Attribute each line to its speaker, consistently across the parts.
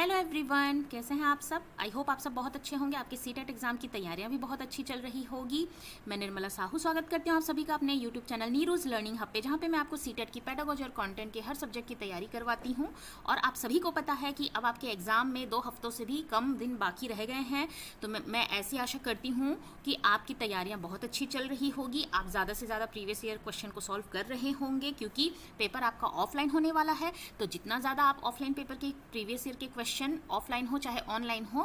Speaker 1: Hello everyone, कैसे हैं आप सब। आई होप आप सब बहुत अच्छे होंगे। आपके सीटेट एग्जाम की तैयारियां भी बहुत अच्छी चल रही होगी। मैं निर्मला साहू स्वागत करती हूं आप सभी का अपने यूट्यूब चैनल नीरूज लर्निंग हब पे, जहां पे मैं आपको सीटेट की पेडागोजी और कंटेंट के हर सब्जेक्ट की तैयारी करवाती हूं। और आप सभी को पता है कि अब आपके एग्जाम में 2 हफ्तों से भी कम दिन बाकी रह गए हैं, तो मैं ऐसी आशा करती हूँ कि आपकी तैयारियाँ बहुत अच्छी चल रही होगी। आप ज़्यादा से ज़्यादा प्रीवियस ईयर क्वेश्चन को सॉल्व कर रहे होंगे, क्योंकि पेपर आपका ऑफलाइन होने वाला है। तो जितना ज़्यादा आप ऑफलाइन पेपर के प्रीवियस ईयर के क्वेश्चन ऑफलाइन हो चाहे ऑनलाइन हो,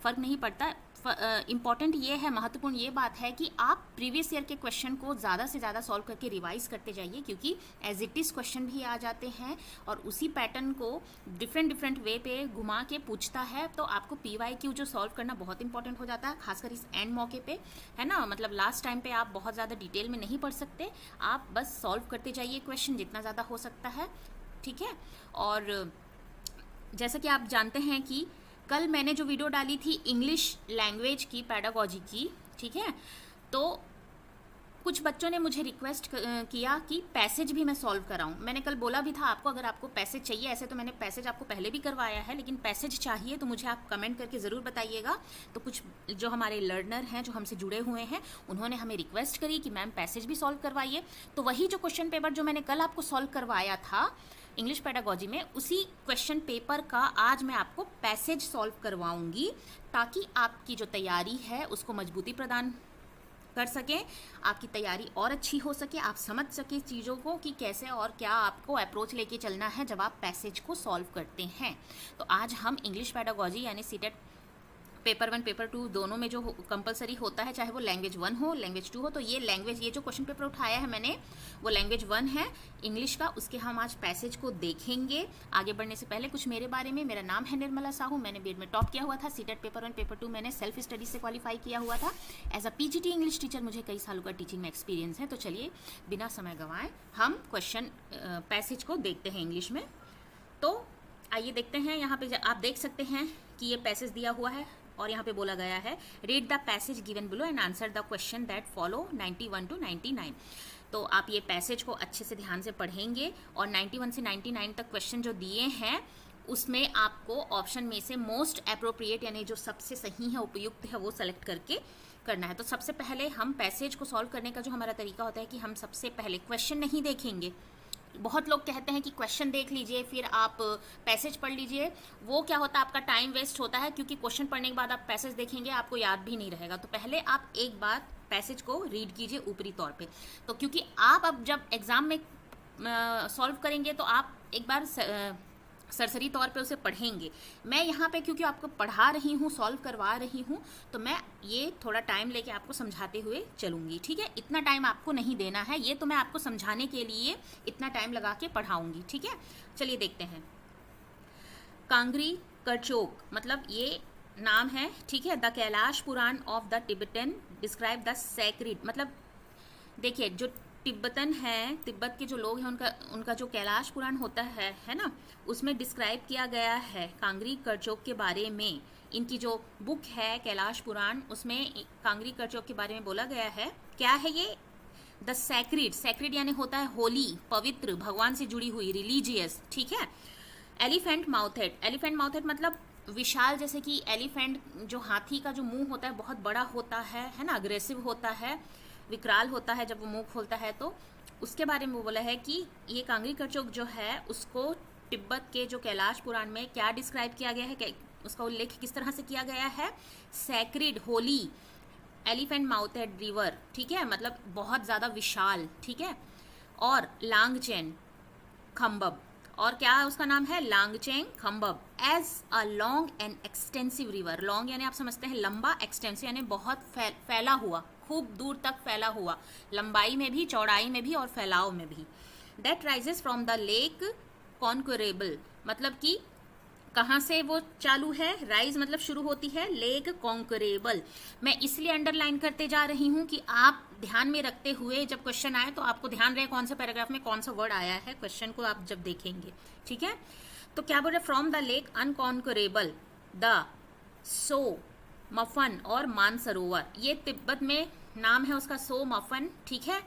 Speaker 1: फ़र्क नहीं पड़ता। इम्पॉर्टेंट ये है, महत्वपूर्ण ये बात है कि आप प्रीवियस ईयर के क्वेश्चन को ज़्यादा से ज़्यादा सॉल्व करके रिवाइज करते जाइए, क्योंकि एज इट इज़ क्वेश्चन भी आ जाते हैं और उसी पैटर्न को डिफरेंट वे पे घुमा के पूछता है। तो आपको PYQ जो सॉल्व करना बहुत इंपॉर्टेंट हो जाता है, खासकर इस एंड मौके पे, है ना। मतलब लास्ट टाइम पे आप बहुत ज़्यादा डिटेल में नहीं पढ़ सकते, आप बस सॉल्व करते जाइए क्वेश्चन जितना ज़्यादा हो सकता है, ठीक है। और जैसा कि आप जानते हैं कि कल मैंने जो वीडियो डाली थी इंग्लिश लैंग्वेज की पेडागोजी की, ठीक है, तो कुछ बच्चों ने मुझे रिक्वेस्ट किया कि पैसेज भी मैं सॉल्व कराऊं। मैंने कल बोला भी था आपको, अगर आपको पैसेज चाहिए, ऐसे तो मैंने पैसेज आपको पहले भी करवाया है, लेकिन पैसेज चाहिए तो मुझे आप कमेंट करके ज़रूर बताइएगा। तो कुछ जो हमारे लर्नर हैं, जो हमसे जुड़े हुए हैं, उन्होंने हमें रिक्वेस्ट करी कि मैम पैसेज भी सॉल्व करवाइए। तो वही जो क्वेश्चन पेपर जो मैंने कल आपको सॉल्व करवाया था इंग्लिश पेडागोजी में, उसी क्वेश्चन पेपर का आज मैं आपको पैसेज सॉल्व करवाऊंगी, ताकि आपकी जो तैयारी है उसको मजबूती प्रदान कर सकें, आपकी तैयारी और अच्छी हो सके, आप समझ सके चीज़ों को कि कैसे और क्या आपको अप्रोच लेके चलना है जब आप पैसेज को सॉल्व करते हैं। तो आज हम इंग्लिश पेडागोजी यानी सीटेट पेपर 1 पेपर 2 दोनों में जो कंपलसरी होता है, चाहे वो लैंग्वेज 1 हो लैंग्वेज 2 हो, तो ये जो क्वेश्चन पेपर उठाया है मैंने, वो लैंग्वेज 1 है इंग्लिश का। उसके हम आज पैसेज को देखेंगे। आगे बढ़ने से पहले कुछ मेरे बारे में। मेरा नाम है निर्मला साहू, मैंने बीएड में टॉप किया हुआ था। सीटेट पेपर 1 पेपर 2 मैंने सेल्फ स्टडी से क्वालिफाई किया हुआ था। As a PGT English teacher मुझे कई सालों का टीचिंग में एक्सपीरियंस है। तो चलिए बिना समय गंवाए हम क्वेश्चन पैसेज को देखते हैं इंग्लिश में। तो आइए देखते हैं। यहाँ पे आप देख सकते हैं कि ये पैसेज दिया हुआ है और यहाँ पे बोला गया है, read the passage given below and answer the question that follow 91 to 99। तो आप ये पैसेज को अच्छे से ध्यान से पढ़ेंगे और 91 से 99 तक क्वेश्चन जो दिए हैं उसमें आपको ऑप्शन में से मोस्ट अप्रोप्रिएट यानी जो सबसे सही है, उपयुक्त है, वो सेलेक्ट करके करना है। तो सबसे पहले हम पैसेज को सॉल्व करने का जो हमारा तरीका होता है कि हम सबसे पहले क्वेश्चन नहीं देखेंगे। बहुत लोग कहते हैं कि क्वेश्चन देख लीजिए फिर आप पैसेज पढ़ लीजिए। वो क्या होता है, आपका टाइम वेस्ट होता है, क्योंकि क्वेश्चन पढ़ने के बाद आप पैसेज देखेंगे, आपको याद भी नहीं रहेगा। तो पहले आप एक बार पैसेज को रीड कीजिए ऊपरी तौर पे। तो क्योंकि आप अब जब एग्जाम में सॉल्व करेंगे तो आप एक बार सरसरी तौर पे उसे पढ़ेंगे। मैं यहाँ पे क्योंकि आपको पढ़ा रही हूँ, सॉल्व करवा रही हूँ, तो मैं ये थोड़ा टाइम लेके आपको समझाते हुए चलूँगी, ठीक है। इतना टाइम आपको नहीं देना है, ये तो मैं आपको समझाने के लिए इतना टाइम लगा के पढ़ाऊँगी, ठीक है। चलिए देखते हैं। कांगरी करचोक मतलब ये नाम है, ठीक है। The Kailash Purana of the Tibetan describe the sacred, मतलब देखिए जो तिब्बतन है, तिब्बत के जो लोग हैं, उनका जो कैलाश पुराण होता है ना, उसमें डिस्क्राइब किया गया है कांगरी करचोक के बारे में। इनकी जो बुक है कैलाश पुराण, उसमें कांगरी करचोक के बारे में बोला गया है। क्या है ये? द सैक्रिड, सैक्रिड यानी होता है होली, पवित्र, भगवान से जुड़ी हुई, रिलीजियस, ठीक है। एलिफेंट माउथेड, एलिफेंट माउथेड मतलब विशाल, जैसे कि एलिफेंट जो हाथी का जो मुंह होता है बहुत बड़ा होता है ना, अग्रेसिव होता है, विकराल होता है जब वो मुंह खोलता है। तो उसके बारे में वो बोला है कि ये कांगरी करचोक जो है उसको तिब्बत के जो कैलाश पुराण में क्या डिस्क्राइब किया गया है, उसका उल्लेख किस तरह से किया गया है? सैक्रिड, होली, एलिफेंट माउथेड रिवर, ठीक है, मतलब बहुत ज़्यादा विशाल, ठीक है। और लांगचेन खम्बब, और क्या उसका नाम है? Langchen Khambab, as a long and extensive river. Long यानी आप समझते हैं लंबा, एक्सटेंसिव यानी बहुत फैला हुआ, खूब दूर तक फैला हुआ, लंबाई में भी, चौड़ाई में भी और फैलाव में भी। That rises from the lake conquerable, मतलब कि कहाँ से वो चालू है? राइज मतलब शुरू होती है, लेक कॉन्करेबल। मैं इसलिए अंडरलाइन करते जा रही हूँ कि आप ध्यान में रखते हुए जब क्वेश्चन आए तो आपको ध्यान रहे कौन सा पैराग्राफ में कौन सा वर्ड आया है, क्वेश्चन को आप जब देखेंगे, ठीक है। तो क्या बोल रहे? From the lake unconquerable the Tso Mapham और मानसरोवर, ये तिब्बत में नाम है उसका, सो मफन, ठीक है।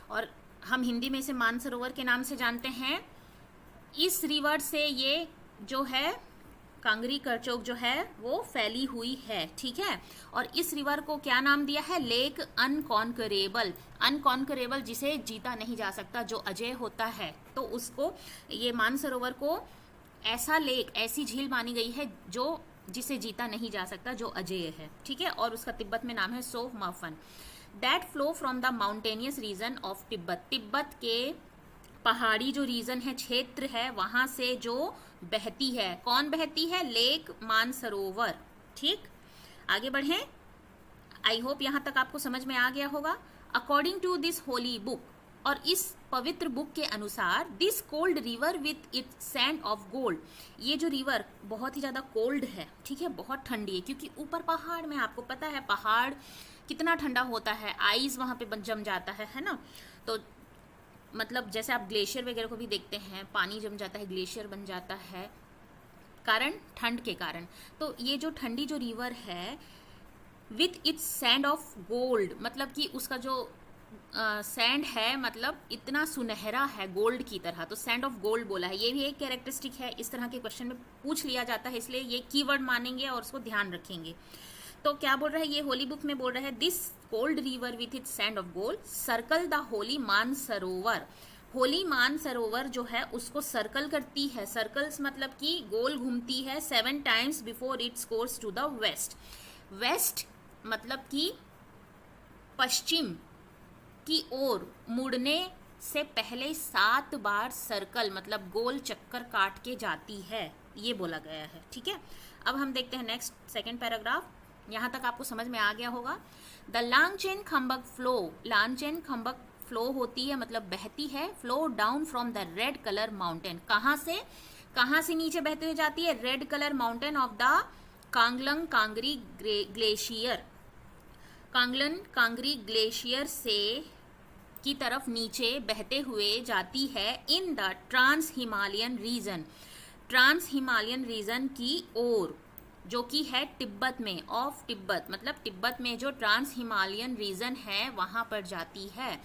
Speaker 1: और हम हिंदी में इसे मानसरोवर के नाम से जानते हैं। इस रिवर से ये जो है कांगरी करचोक जो है वो फैली हुई है, ठीक है। और इस रिवर को क्या नाम दिया है? Lake unconquerable. अनकॉन्करेबल जिसे जीता नहीं जा सकता, जो अजय होता है, तो उसको ये मानसरोवर को ऐसा लेक, ऐसी झील मानी गई है जो जिसे जीता नहीं जा सकता, जो अजेय है, ठीक है। और उसका तिब्बत में नाम है Tso Mapham. That flow from the mountainous region of Tibet. Tibet के पहाड़ी जो रीजन है, क्षेत्र है, वहां से जो बहती है। कौन बहती है? लेक मानसरोवर, ठीक। आगे बढ़ें। आई होप यहां तक आपको समझ में आ गया होगा। According to this holy book, और इस पवित्र बुक के अनुसार, this cold river with its sand of gold, ये जो रिवर बहुत ही ज्यादा कोल्ड है, ठीक है, बहुत ठंडी है, क्योंकि ऊपर पहाड़ में, आपको पता है पहाड़ कितना ठंडा होता है, आइस वहां पे जम जाता है ना। तो मतलब जैसे आप ग्लेशियर वगैरह को भी देखते हैं, पानी जम जाता है, ग्लेशियर बन जाता है, कारण ठंड के कारण। तो ये जो ठंडी जो रिवर है, with its sand of gold, मतलब कि उसका जो सैंड है, मतलब इतना सुनहरा है गोल्ड की तरह, तो सैंड ऑफ गोल्ड बोला है। ये भी एक कैरेक्टरिस्टिक है, इस तरह के क्वेश्चन में पूछ लिया जाता है, इसलिए ये कीवर्ड मानेंगे और उसको ध्यान रखेंगे। तो क्या बोल रहा है ये होली बुक में? बोल रहा है this cold river with its sand of gold circle the Holi Mansarovar. Holi Mansarovar जो है उसको सर्कल करती है, सर्कल्स मतलब कि गोल घूमती है 7 times before its course to the west. West मतलब कि पश्चिम की ओर मुड़ने से पहले 7 बार सर्कल मतलब गोल चक्कर काट के जाती है, ये बोला गया है, ठीक है। अब हम देखते हैं नेक्स्ट सेकंड पैराग्राफ। यहाँ तक आपको समझ में आ गया होगा। The Langchen Khambab flow, Langchen Khambab flow होती है मतलब बहती है, flow down from the red colour mountain. कहाँ से नीचे बहते हुए जाती है? Red colour mountain of the Kanglung Kangri glacier. Kanglung Kangri glacier से की तरफ नीचे बहते हुए जाती है in the trans Himalayan region, trans Himalayan region की ओर, जो कि है तिब्बत में, ऑफ तिब्बत मतलब तिब्बत में जो ट्रांस हिमालयन रीजन है वहां पर जाती है।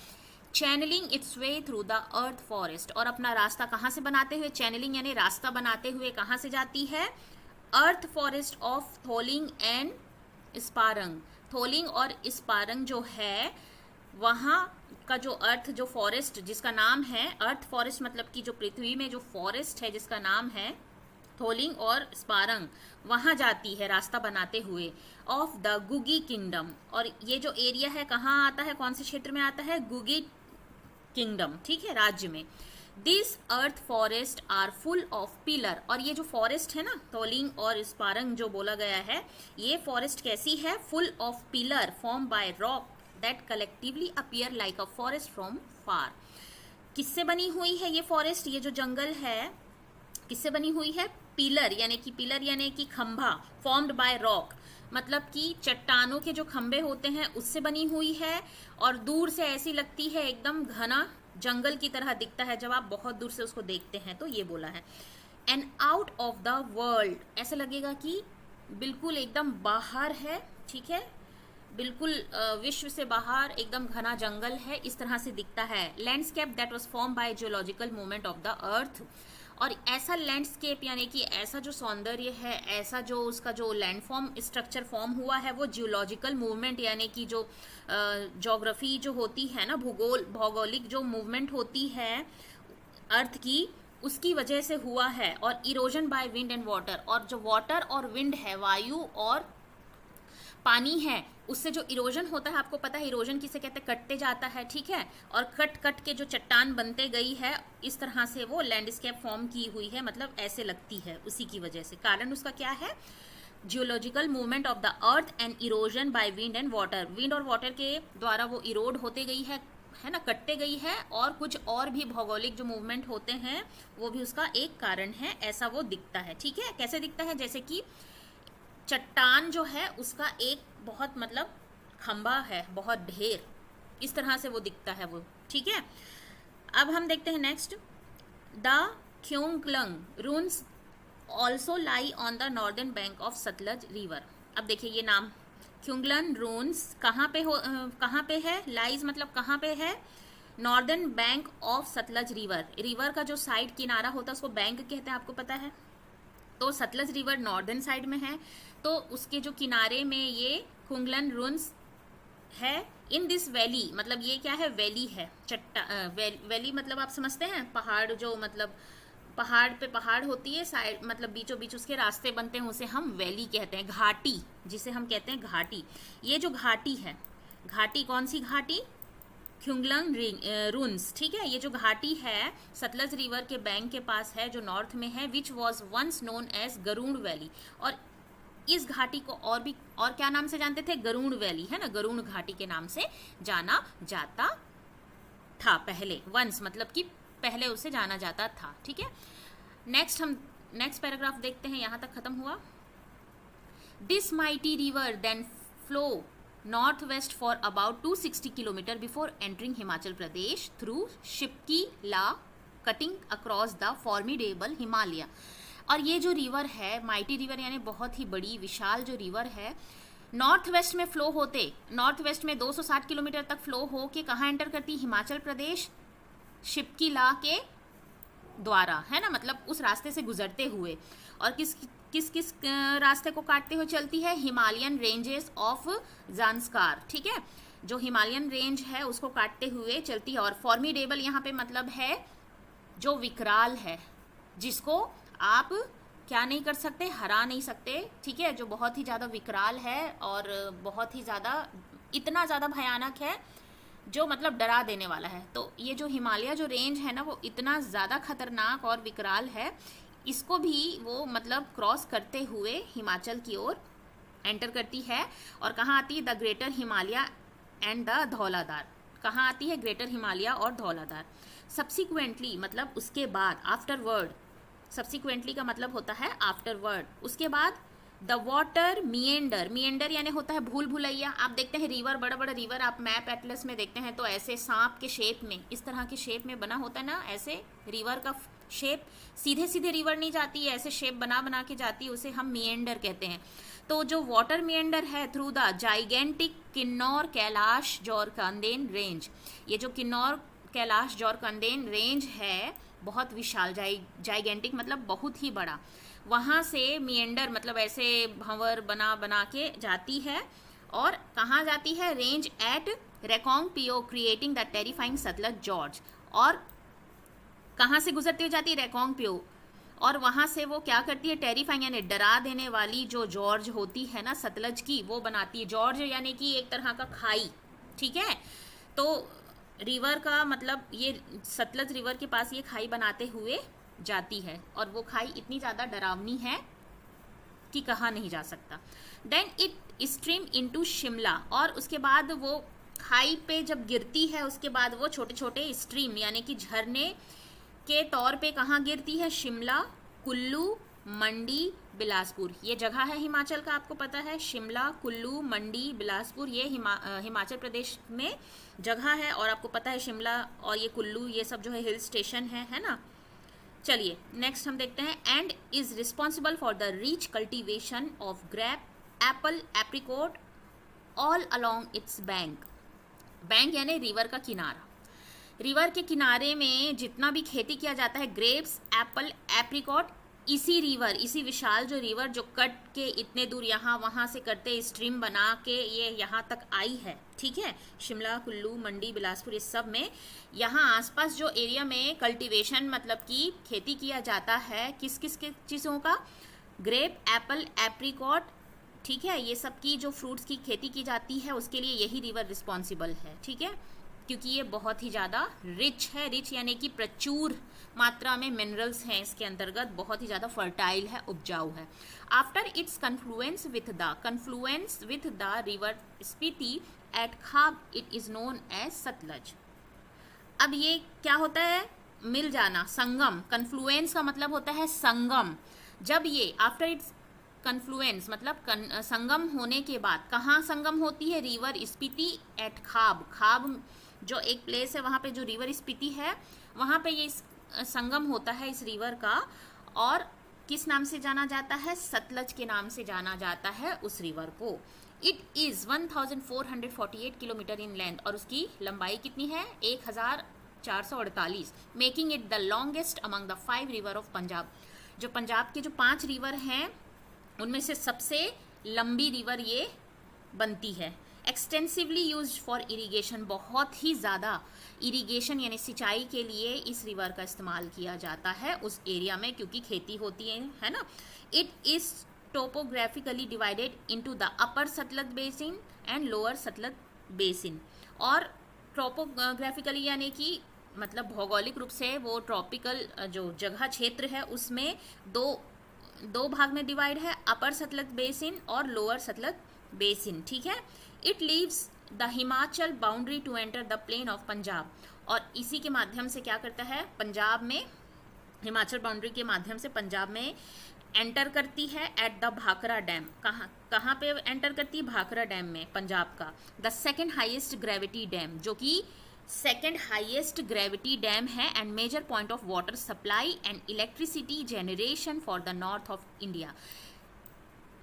Speaker 1: Channeling its way through the earth forest, और अपना रास्ता कहाँ से बनाते हुए? चैनलिंग यानी रास्ता बनाते हुए कहाँ से जाती है? Earth forest of Tholing and Sparang. Tholing और स्पारंग जो है वहाँ का जो अर्थ, जो फॉरेस्ट जिसका नाम है अर्थ फॉरेस्ट, मतलब कि जो पृथ्वी में जो फॉरेस्ट है जिसका नाम है थोलिंग और स्पारंग, वहां जाती है रास्ता बनाते हुए। ऑफ द गुगी किंगडम, और ये जो एरिया है कहाँ आता है, कौन से क्षेत्र में आता है? गुगी किंगडम, ठीक है, राज्य में। This earth forest are full of pillar, और ये जो फॉरेस्ट है ना थोलिंग और स्पारंग जो बोला गया है, ये फॉरेस्ट कैसी है? Full of pillar form by rock that collectively appear like a forest from फार। किससे बनी हुई है ये फॉरेस्ट? ये जो जंगल है किससे बनी हुई है? पिलर यानी कि खंभा, फॉर्म्ड बाय रॉक मतलब कि चट्टानों के जो खंबे होते हैं उससे बनी हुई है, और दूर से ऐसी लगती है एकदम घना जंगल की तरह दिखता है जब आप बहुत दूर से उसको देखते हैं, तो ये बोला है। And out of the world, ऐसा लगेगा कि बिल्कुल एकदम बाहर है, ठीक है, बिल्कुल विश्व से बाहर एकदम घना जंगल है, इस तरह से दिखता है। Landscape that was form by geological movement of the earth, और ऐसा लैंडस्केप यानी कि ऐसा जो सौंदर्य है, ऐसा जो उसका जो लैंडफॉर्म स्ट्रक्चर फॉर्म हुआ है, वो जियोलॉजिकल मूवमेंट यानी कि जो ज्योग्राफी जो होती है ना, भौगोलिक जो मूवमेंट होती है अर्थ की, उसकी वजह से हुआ है। और erosion by wind and water, और जो वाटर और विंड है, वायु और पानी है, उससे जो इरोजन होता है, आपको पता है इरोजन किसे कहते हैं? कटते जाता है, ठीक है, और कट कट के जो चट्टान बनते गई है, इस तरह से वो लैंडस्केप फॉर्म की हुई है, मतलब ऐसे लगती है, उसी की वजह से। कारण उसका क्या है? Geological movement of the earth and erosion by wind and water, wind और वाटर के द्वारा वो इरोड होते गई है ना, कटते गई है, और कुछ और भी भौगोलिक जो मूवमेंट होते हैं वो भी उसका एक कारण है, ऐसा वो दिखता है, ठीक है। कैसे दिखता है? जैसे कि चट्टान जो है उसका एक बहुत मतलब खंबा है, बहुत ढेर, इस तरह से वो दिखता है वो, ठीक है। अब हम देखते हैं next. The Khyunglung ruins also lie on the northern bank of Sutlej river. अब देखिए ये नाम ख्योंगलन रून्स कहाँ पे है? लाइज मतलब कहाँ पे है? Northern bank of Sutlej river, river का जो साइड किनारा होता है उसको बैंक कहते हैं, आपको पता है। तो सतलज रिवर नॉर्दर्न साइड में है, तो उसके जो किनारे में ये खुंगलन रुन्स है। इन दिस वैली, मतलब ये क्या है, वैली है, वैली मतलब आप समझते हैं पहाड़, जो मतलब पहाड़ पे पहाड़ होती है साइड, मतलब बीचों बीच उसके रास्ते बनते हैं, उसे हम वैली कहते हैं। घाटी जिसे हम कहते हैं घाटी, ये जो घाटी है, घाटी कौन सी घाटी, ख्युंगलंग रुन्स, ठीक है। ये जो घाटी है सतलज रिवर के बैंक के पास है, जो नॉर्थ में है, which was once known as Garud valley. और इस घाटी को और क्या नाम से जानते थे, गरुड़ वैली, है ना, गरुड़ घाटी के नाम से जाना जाता था पहले। वंस मतलब कि पहले उसे जाना जाता था, ठीक है। नेक्स्ट पैराग्राफ देखते हैं, यहां तक खत्म हुआ। This mighty river then flow north west for about 260 kilometre before entering Himachal Pradesh through Shipki La, cutting across the formidable Himalaya. और ये जो रिवर है, माइटी रिवर यानी बहुत ही बड़ी विशाल जो रिवर है, नॉर्थ वेस्ट में फ्लो होते, नॉर्थ वेस्ट में 260 किलोमीटर तक फ्लो हो के कहाँ एंटर करती, हिमाचल प्रदेश, शिपकी ला के द्वारा, है ना, मतलब उस रास्ते से गुजरते हुए। और किस किस रास्ते को काटते हुए चलती है, हिमालयन रेंजेस ऑफ जांस्कार, ठीक है, जो हिमालयन रेंज है उसको काटते हुए चलती है। और फॉर्मिडेबल यहाँ पे मतलब है जो विकराल है, जिसको आप क्या नहीं कर सकते, हरा नहीं सकते, ठीक है, जो बहुत ही ज़्यादा विकराल है और बहुत ही ज़्यादा, इतना ज़्यादा भयानक है जो मतलब डरा देने वाला है। तो ये जो हिमालय जो रेंज है ना, वो इतना ज़्यादा खतरनाक और विकराल है, इसको भी वो मतलब क्रॉस करते हुए हिमाचल की ओर एंटर करती है। और कहाँ आती है, the greater Himalaya and the Dhauladhar, कहाँ आती है, ग्रेटर हिमालय और धौलाधार। सब्सिक्वेंटली मतलब उसके बाद, आफ्टरवर्ड, सब्सिक्वेंटली का मतलब होता है आफ्टरवर्ड, उसके बाद द वाटर मिएंडर, मिएंडर यानी होता है भूल भुलैया। आप देखते हैं रिवर, बड़ा बड़ा रिवर आप मैप एटलस में देखते हैं तो ऐसे सांप के शेप में, इस तरह के शेप में बना होता है ना, ऐसे रिवर का शेप, सीधे सीधे रिवर नहीं जाती है, ऐसे शेप बना बना के जाती है, उसे हम मिएंडर कहते हैं। तो जो वाटर मिएंडर है through the gigantic Kinnaur Kailash Jorkanden range, ये जो किन्नौर कैलाश जोरकंदेन रेंज है बहुत विशाल, जाइगेंटिक मतलब बहुत ही बड़ा, वहाँ से मिएंडर मतलब ऐसे भंवर बना बना के जाती है। और कहाँ जाती है, रेंज एट रेकोंग पियो creating the terrifying Sutlej George. और कहाँ से गुजरती हुई जाती है, रेकोंग पियो, और वहाँ से वो क्या करती है, टेरिफाइंग यानी डरा देने वाली जो जॉर्ज होती है ना सतलज की, वो बनाती है। जॉर्ज यानी कि एक तरह का खाई, ठीक है। तो रिवर का मतलब ये सतलज रिवर के पास ये खाई बनाते हुए जाती है, और वो खाई इतनी ज़्यादा डरावनी है कि कहा नहीं जा सकता। Then it stream into Shimla, और उसके बाद वो खाई पे जब गिरती है, उसके बाद वो छोटे छोटे स्ट्रीम यानी कि झरने के तौर पे कहाँ गिरती है, शिमला, कुल्लू, मंडी, बिलासपुर। ये जगह है हिमाचल का, आपको पता है, शिमला, कुल्लू, मंडी, बिलासपुर, ये हिमाचल प्रदेश में जगह है। और आपको पता है शिमला और ये कुल्लू, ये सब जो है हिल स्टेशन है ना। चलिए नेक्स्ट हम देखते हैं। And is responsible for the rich cultivation of grape, Apple, apricot all along it's bank. Bank यानी रिवर का किनारा, रिवर के किनारे में जितना भी खेती किया जाता है, ग्रेप्स, एप्पल, एप्रिकॉट, इसी रिवर, इसी विशाल जो रिवर जो कट के इतने दूर यहाँ वहाँ से करते स्ट्रीम बना के ये यहाँ तक आई है, ठीक है। शिमला, कुल्लू, मंडी, बिलासपुर, इस सब में यहाँ आसपास जो एरिया में कल्टीवेशन मतलब कि खेती किया जाता है, किस किस के चीज़ों का, ग्रेप, एप्पल, एप्रिकॉट, ठीक है, ये सब की जो फ्रूट्स की खेती की जाती है उसके लिए यही रिवर रिस्पॉन्सिबल है, ठीक है, क्योंकि ये बहुत ही ज़्यादा रिच है। रिच यानी कि प्रचुर मात्रा में मिनरल्स हैं इसके अंतर्गत, बहुत ही ज़्यादा फर्टाइल है, उपजाऊ है। After its confluence with the river Spiti at Khab, it is known as Sutlej. अब ये क्या होता है, मिल जाना, संगम, कन्फ्लुएंस का मतलब होता है संगम। जब ये आफ्टर इट्स कन्फ्लुएंस मतलब संगम होने के बाद, कहाँ संगम होती है, रिवर स्पीति एट खाब, खाब जो एक प्लेस है वहाँ पे जो रिवर स्पीति है वहाँ पे ये संगम होता है इस रिवर का। और किस नाम से जाना जाता है, सतलज के नाम से जाना जाता है उस रिवर को। It is 1448 kilometre in length, और उसकी लंबाई कितनी है, 1448, making it the longest among the 5 river of Punjab. जो पंजाब के जो 5 रिवर हैं उनमें से सबसे लंबी रिवर ये बनती है। एक्सटेंसिवली यूज्ड फॉर इरिगेशन, बहुत ही ज़्यादा इरिगेशन यानी सिंचाई के लिए इस रिवर का इस्तेमाल किया जाता है उस एरिया में, क्योंकि खेती होती है ना। It is topographically divided into the upper Sutlej basin and lower Sutlej basin. और टोपोग्राफिकली यानी कि मतलब भौगोलिक रूप से वो ट्रॉपिकल जो जगह क्षेत्र है उसमें दो भाग में डिवाइड है, अपर सतलज बेसिन और लोअर सतलज बेसिन, ठीक है। It leaves the Himachal boundary to enter the plain of Punjab, और इसी के माध्यम से क्या करता है, पंजाब में हिमाचल बाउंड्री के माध्यम से पंजाब में एंटर करती है एट द भाखड़ा डैम। कहाँ पे एंटर करती है, भाखड़ा डैम में, पंजाब का the second highest gravity dam, जो कि सेकेंड हाईएस्ट ग्रेविटी डैम है and major point of water supply and electricity generation for the north of India,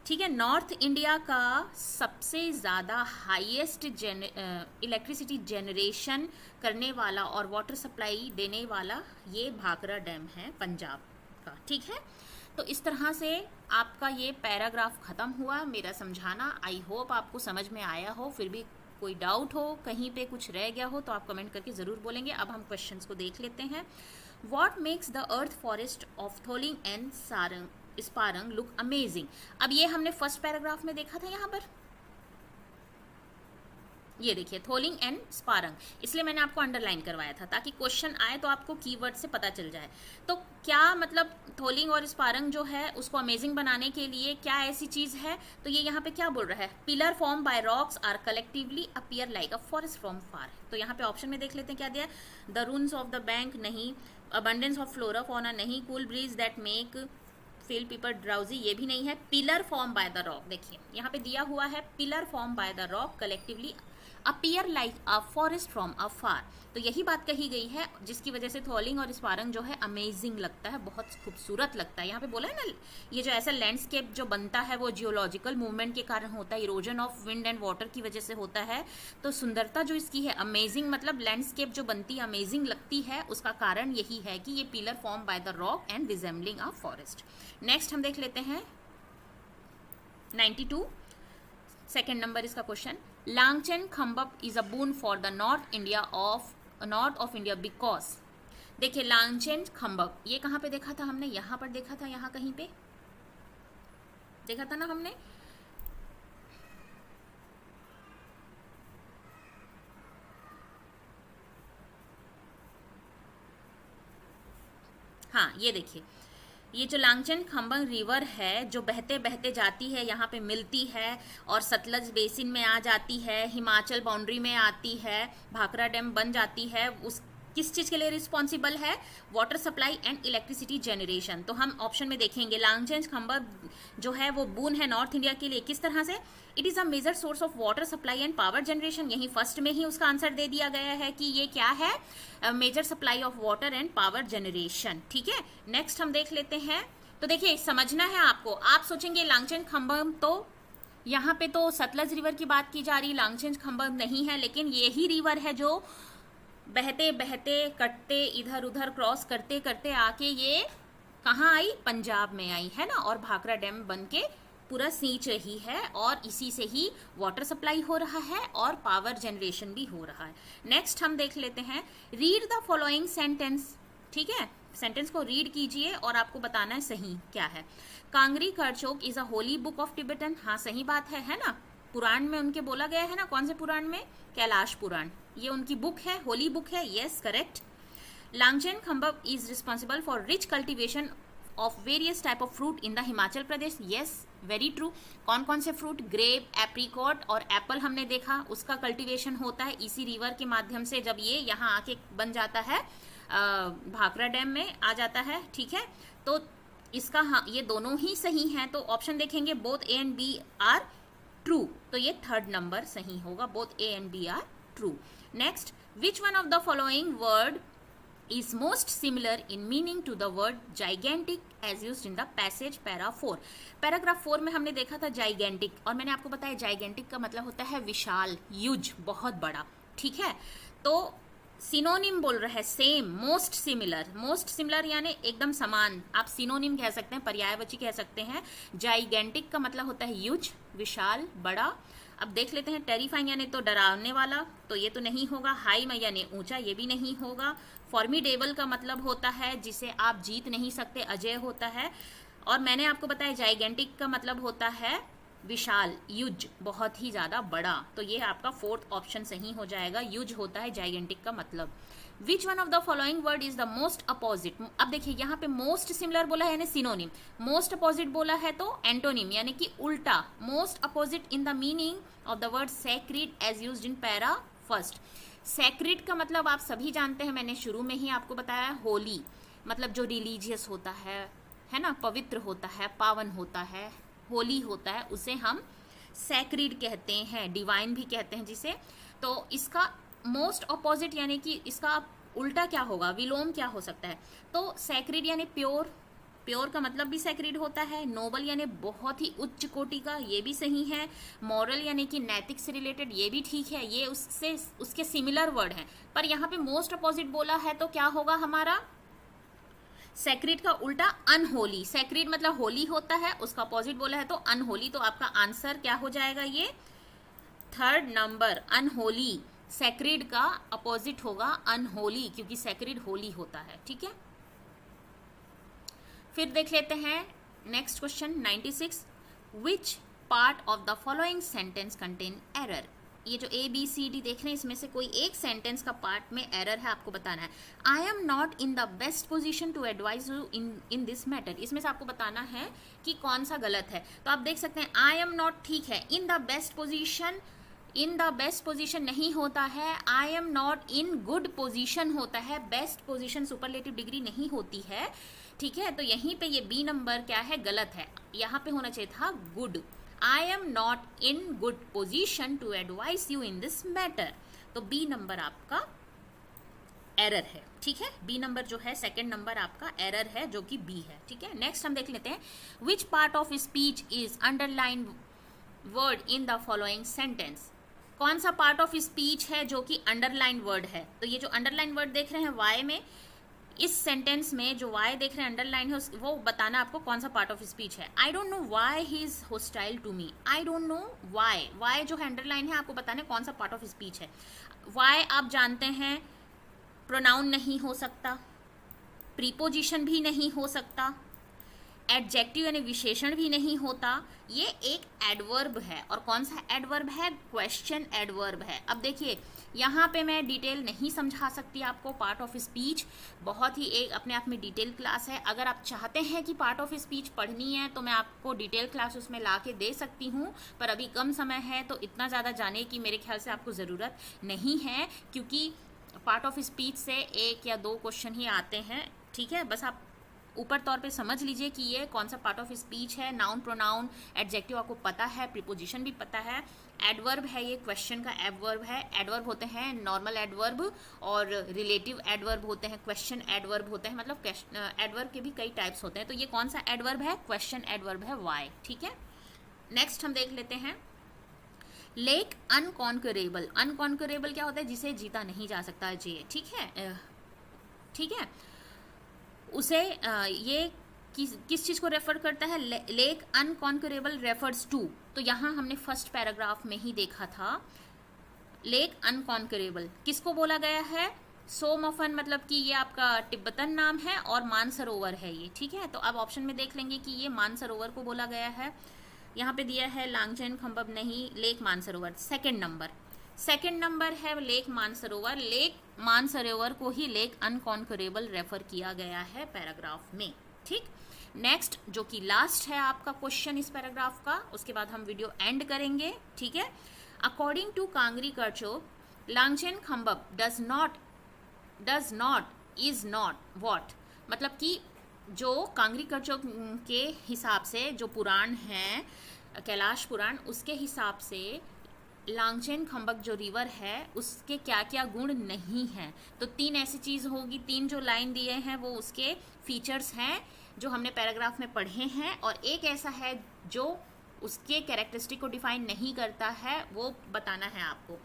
Speaker 1: ठीक है। नॉर्थ इंडिया का सबसे ज़्यादा हाईएस्ट इलेक्ट्रिसिटी जनरेशन करने वाला और वाटर सप्लाई देने वाला ये भाखड़ा डैम है पंजाब का, ठीक है। तो इस तरह से आपका ये पैराग्राफ ख़त्म हुआ मेरा समझाना। आई होप आपको समझ में आया हो। फिर भी कोई डाउट हो, कहीं पे कुछ रह गया हो तो आप कमेंट करके ज़रूर बोलेंगे। अब हम क्वेश्चंस को देख लेते हैं। What makes the earth forest of Tholing and Sparang look amazing. अब ये हमने फर्स्ट पैराग्राफ में देखा था, यहाँ पर ये देखिए थोलिंग एंड स्पारंग, इसलिए मैंने आपको अंडरलाइन करवाया था ताकि क्वेश्चन आए तो आपको कीवर्ड से पता चल जाए। तो क्या मतलब थोलिंग और स्पारंग जो है उसको अमेजिंग बनाने के लिए क्या ऐसी चीज है, तो ये यहाँ पे क्या बोल रहा है, pillar form by rocks are collectively appear like a forest from far. तो यहाँ पे ऑप्शन में देख लेते हैं क्या दिया, the ruins of the bank नहीं, अबंडेंस ऑफ फ्लोरा फौना नहीं, cool breeze that make feel people drowsy ये भी नहीं है, pillar form by the rock. देखिए यहाँ पे दिया हुआ है pillar form by the rock collectively appear like a forest from afar. तो यही बात कही गई है जिसकी वजह से थोलिंग और स्पारंग जो है अमेजिंग लगता है, बहुत खूबसूरत लगता है। यहाँ पे बोला है ना, ये जो ऐसा लैंडस्केप जो बनता है वो जियोलॉजिकल मूवमेंट के कारण होता है, erosion of wind and water की वजह से होता है। तो सुंदरता जो इसकी है अमेजिंग, मतलब लैंडस्केप जो बनती है अमेजिंग लगती है, उसका कारण यही है कि ये pillar form by the rock and resembling a forest. Next हम देख लेते हैं 92 सेकेंड नंबर इसका question. Langchen Khambab is a boon for the north of India because. देखिए लांगचेन खम्बब ये कहाँ पे देखा था हमने, यहाँ पर देखा था, यहाँ कहीं पे देखा था ना हमने। हाँ ये देखिए, ये जो लांगचेन खम्बम रिवर है जो बहते बहते जाती है, यहाँ पे मिलती है और सतलज बेसिन में आ जाती है, हिमाचल बाउंड्री में आती है, भाखड़ा डैम बन जाती है, उस किस चीज़ के लिए रिस्पॉन्सिबल है, water supply and electricity generation. तो हम ऑप्शन में देखेंगे लांगचेन खम्बम जो है वो बून है नॉर्थ इंडिया के लिए, किस तरह से, it is a major source of water supply and power generation. यही फर्स्ट में ही उसका आंसर दे दिया गया है कि ये क्या है, major supply of water and power generation, ठीक है। नेक्स्ट हम देख लेते हैं। तो देखिए समझना है आपको, आप सोचेंगे लांगचेन खम्बम तो यहाँ पे तो सतलज रिवर की बात की जा रही, लांगचेन खम्बम नहीं है, लेकिन यही रिवर है जो बहते बहते कटते इधर उधर क्रॉस करते करते आके ये कहाँ आई, पंजाब में आई है ना, और भाखड़ा डैम बन के पूरा सींच रही है और इसी से ही वाटर सप्लाई हो रहा है और पावर जनरेशन भी हो रहा है। नेक्स्ट हम देख लेते हैं, रीड द फॉलोइंग सेंटेंस, ठीक है, सेंटेंस को रीड कीजिए और आपको बताना है सही क्या है। Kangri Karchok is a holy book of Tibetan, हाँ सही बात है ना, पुराण में उनके बोला गया है ना, कौन से पुराण में, कैलाश पुराण, ये उनकी बुक है, होली बुक है, yes correct. Langchen Khambab is responsible for rich cultivation of various type of fruit in the Himachal Pradesh, yes very true. कौन कौन से फ्रूट, ग्रेप, एप्रिकॉट और एप्पल हमने देखा, उसका कल्टीवेशन होता है इसी रिवर के माध्यम से, जब ये यहाँ आके बन जाता है भाखड़ा डैम में आ जाता है, ठीक है। तो इसका हाँ ये दोनों ही सही हैं, तो ऑप्शन देखेंगे both A and B are true, तो ये थर्ड नंबर सही होगा, both A and B are true. Next, which one of the following word is most similar in meaning to the word gigantic as used in the passage para 4। Paragraph 4 में हमने देखा था gigantic, और मैंने आपको बताया gigantic का मतलब होता है विशाल, ह्यूज, बहुत बड़ा, ठीक है। तो सिनोनिम बोल रहा है same, most similar. Most similar यानी एकदम समान, आप सिनोनिम कह सकते हैं, पर्यायवाची कह सकते हैं। जाइगेंटिक का मतलब होता है ह्यूज, विशाल, बड़ा। अब देख लेते हैं टेरिफाइंग यानी तो डरावने वाला, तो ये तो नहीं होगा। हाई यानी ऊंचा, ये भी नहीं होगा। फॉर्मिडेबल का मतलब होता है जिसे आप जीत नहीं सकते, अजय होता है। और मैंने आपको बताया जाइगेंटिक का मतलब होता है विशाल, युज, बहुत ही ज्यादा बड़ा। तो ये आपका फोर्थ ऑप्शन सही हो जाएगा, युज होता है जाइगेंटिक का मतलब। विच one of the following word is the most opposite. अब देखिए यहाँ पे मोस्ट सिमिलर बोला है यानी सिनोनिम, मोस्ट अपोजिट बोला है तो एंटोनिम यानी कि उल्टा। Most opposite in the meaning of the word sacred as used in para first. Sacred का मतलब आप सभी जानते हैं, मैंने शुरू में ही आपको बताया, होली, मतलब जो रिलीजियस होता है ना, पवित्र होता है, पावन होता है, होली होता है, उसे हम सैक्रिड कहते हैं, डिवाइन भी कहते हैं जिसे। तो इसका मोस्ट अपोजिट यानी कि इसका उल्टा क्या होगा, विलोम क्या हो सकता है। तो सैक्रिड यानी प्योर, प्योर का मतलब भी सैक्रिड होता है। नोबल यानी बहुत ही उच्च कोटि का, ये भी सही है। मॉरल यानी कि नैतिक से रिलेटेड, ये भी ठीक है, ये उससे उसके सिमिलर वर्ड हैं। पर यहाँ पे मोस्ट अपोजिट बोला है तो क्या होगा हमारा, सैक्रिड का उल्टा अनहोली। सैक्रिड मतलब होली होता है, उसका अपोजिट बोला है तो अनहोली। तो आपका आंसर क्या हो जाएगा, ये थर्ड नंबर, अनहोली। सैक्रिड का अपोजिट होगा अनहोली, क्योंकि सैक्रिड होली होता है। ठीक है, फिर देख लेते हैं next question 96। Which part of the following sentence contain error. ये जो ABCD देख रहे हैं, इसमें से कोई एक सेंटेंस का पार्ट में एरर है, आपको बताना है। I am not in the best position to advise you in this matter. इसमें से आपको बताना है कि कौन सा गलत है। तो आप देख सकते हैं आई एम नॉट ठीक है, in the best position, in the best position नहीं होता है, I am not in good position होता है। बेस्ट पोजीशन सुपरलेटिव डिग्री नहीं होती है। ठीक है, तो यहीं पे ये बी नंबर क्या है, गलत है। यहाँ पे होना चाहिए था good. I am not in good position to advice you in this matter. तो बी नंबर आपका एरर है। ठीक है, बी नंबर जो है सेकंड नंबर आपका एरर है, जो कि बी है। ठीक है, नेक्स्ट हम देख लेते हैं। Which part of speech is underline word in the following sentence. कौन सा पार्ट ऑफ स्पीच है जो कि अंडरलाइन वर्ड है। तो ये जो अंडरलाइन वर्ड देख रहे हैं वाई में, इस सेंटेंस में जो वाई देख रहे हैं अंडरलाइन है, वो बताना आपको कौन सा पार्ट ऑफ स्पीच है। I don't know why he is hostile to me. I don't know why, why जो है अंडरलाइन है, आपको बताना है कौन सा पार्ट ऑफ स्पीच है। वाई आप जानते हैं प्रोनाउन नहीं हो सकता, प्रीपोजिशन भी नहीं हो सकता, एडजेक्टिव यानी विशेषण भी नहीं होता, ये एक एडवर्ब है। और कौन सा एडवर्ब है, क्वेश्चन एडवर्ब है। अब देखिए यहाँ पे मैं डिटेल नहीं समझा सकती आपको, पार्ट ऑफ स्पीच बहुत ही एक अपने आप में डिटेल क्लास है। अगर आप चाहते हैं कि पार्ट ऑफ स्पीच पढ़नी है तो मैं आपको डिटेल क्लास उसमें ला के दे सकती हूँ, पर अभी कम समय है तो इतना ज़्यादा जाने की मेरे ख्याल से आपको ज़रूरत नहीं है, क्योंकि पार्ट ऑफ स्पीच से 1 या 2 क्वेश्चन ही आते हैं। ठीक है, बस आप ऊपर तौर पे समझ लीजिए कि ये कौन सा पार्ट ऑफ स्पीच है। नाउन, प्रोनाउन, एडजेक्टिव आपको पता है, प्रीपोजिशन भी पता है। एडवर्ब है, ये क्वेश्चन का एडवर्ब है। एडवर्ब होते हैं नॉर्मल एडवर्ब और रिलेटिव एडवर्ब होते हैं, क्वेश्चन एडवर्ब होते हैं, मतलब एडवर्ब के भी कई टाइप्स होते हैं। तो ये कौन सा एडवर्ब है, क्वेश्चन एडवर्ब है, वाई। ठीक है, नेक्स्ट हम देख लेते हैं लेक अनकॉन्करेबल। अनकॉन्करेबल क्या होता है, जिसे जीता नहीं जा सकता, जे। ठीक है, ठीक है, उसे ये किस चीज़ को रेफर करता है, लेक अनकॉन्करेबल रेफर्स टू। तो यहाँ हमने फर्स्ट पैराग्राफ में ही देखा था, लेक अनकॉन्करेबल किसको बोला गया है, सोमफन, मतलब कि ये आपका तिब्बतन नाम है और मानसरोवर है ये। ठीक है, तो अब ऑप्शन में देख लेंगे कि ये मानसरोवर को बोला गया है। यहाँ पे दिया है लांगचेन खम्बब, नहीं, lake Mansarovar second number. Second number है लेक मानसरोवर। लेक मानसरोवर को ही लेक अनकॉन्करेबल रेफर किया गया है पैराग्राफ में। ठीक, नेक्स्ट जो कि लास्ट है आपका क्वेश्चन इस पैराग्राफ का, उसके बाद हम वीडियो एंड करेंगे। ठीक है, according to Kangri Karchok, Langchen Khambab does not is not what. मतलब कि जो कांगरी कर्चोव के हिसाब से जो पुराण है, कैलाश पुराण, उसके हिसाब से लांगचेन खम्बक जो रिवर है उसके क्या क्या गुण नहीं हैं। तो 3 ऐसी चीज़ होगी, 3 जो लाइन दिए हैं वो उसके फीचर्स हैं जो हमने पैराग्राफ में पढ़े हैं, और एक ऐसा है जो उसके कैरेक्टरिस्टिक को डिफाइन नहीं करता है, वो बताना है आपको।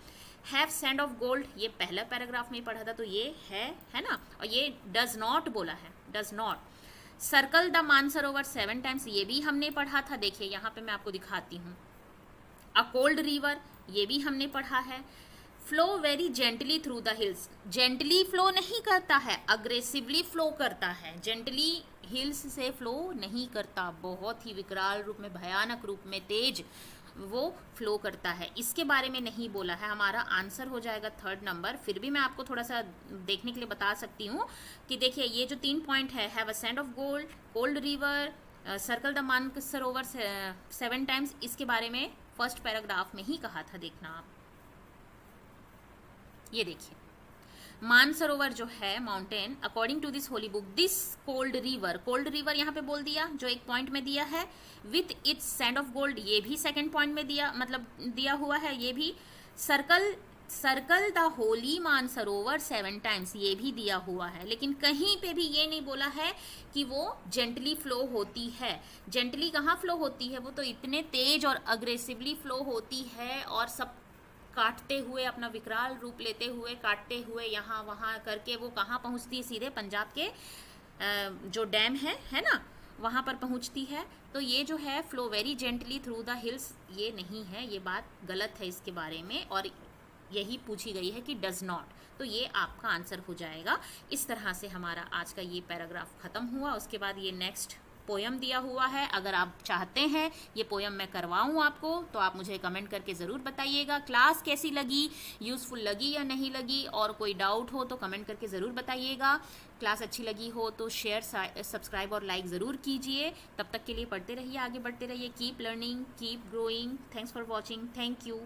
Speaker 1: हैव सैंड ऑफ गोल्ड, ये पहला पैराग्राफ में पढ़ा था, तो ये है ना। और ये डज नॉट बोला है, does not. Circle the Mansarovar 7 times, ये भी हमने पढ़ा था। देखिए यहाँ पे मैं आपको दिखाती हूँ। अ कोल्ड रिवर, ये भी हमने पढ़ा है। Flow very gently through the hills, gently flow नहीं करता है, अग्रेसिवली फ्लो करता है। जेंटली हिल्स से फ्लो नहीं करता, बहुत ही विकराल रूप में, भयानक रूप में, तेज वो फ्लो करता है। इसके बारे में नहीं बोला है। हमारा आंसर हो जाएगा 3rd नंबर। फिर भी मैं आपको थोड़ा सा देखने के लिए बता सकती हूँ कि देखिए ये जो 3 पॉइंट है, have a sand of gold, cold river, circle the Mansarovar 7 times, इसके बारे में फर्स्ट पैराग्राफ में ही कहा था। देखना आप, ये देखिए, मानसरोवर जो है mountain, according to this holy book, this cold river यहाँ पे बोल दिया जो एक पॉइंट में दिया है, with its sand of gold, ये भी 2nd पॉइंट में दिया, मतलब दिया हुआ है। ये भी circle the Holi Mansarovar 7 times, ये भी दिया हुआ है। लेकिन कहीं पे भी ये नहीं बोला है कि वो जेंटली फ्लो होती है। जेंटली कहाँ फ्लो होती है, वो तो इतने तेज और अग्रेसिवली फ्लो होती है, और सब काटते हुए, अपना विकराल रूप लेते हुए, काटते हुए, यहाँ वहाँ करके वो कहाँ पहुँचती है, सीधे पंजाब के जो डैम है ना, वहाँ पर पहुँचती है। तो ये जो है flow very gently through the hills, ये नहीं है, ये बात गलत है इसके बारे में, और यही पूछी गई है कि डज नॉट, तो ये आपका आंसर हो जाएगा। इस तरह से हमारा आज का ये पैराग्राफ ख़त्म हुआ। उसके बाद ये नेक्स्ट पोयम दिया हुआ है। अगर आप चाहते हैं ये पोयम मैं करवाऊँ आपको, तो आप मुझे कमेंट करके ज़रूर बताइएगा। क्लास कैसी लगी, यूज़फुल लगी या नहीं लगी, और कोई डाउट हो तो कमेंट करके ज़रूर बताइएगा। क्लास अच्छी लगी हो तो शेयर, सब्सक्राइब और लाइक ज़रूर कीजिए। तब तक के लिए पढ़ते रहिए, आगे बढ़ते रहिए। Keep learning, keep growing. Thanks for watching. Thank you.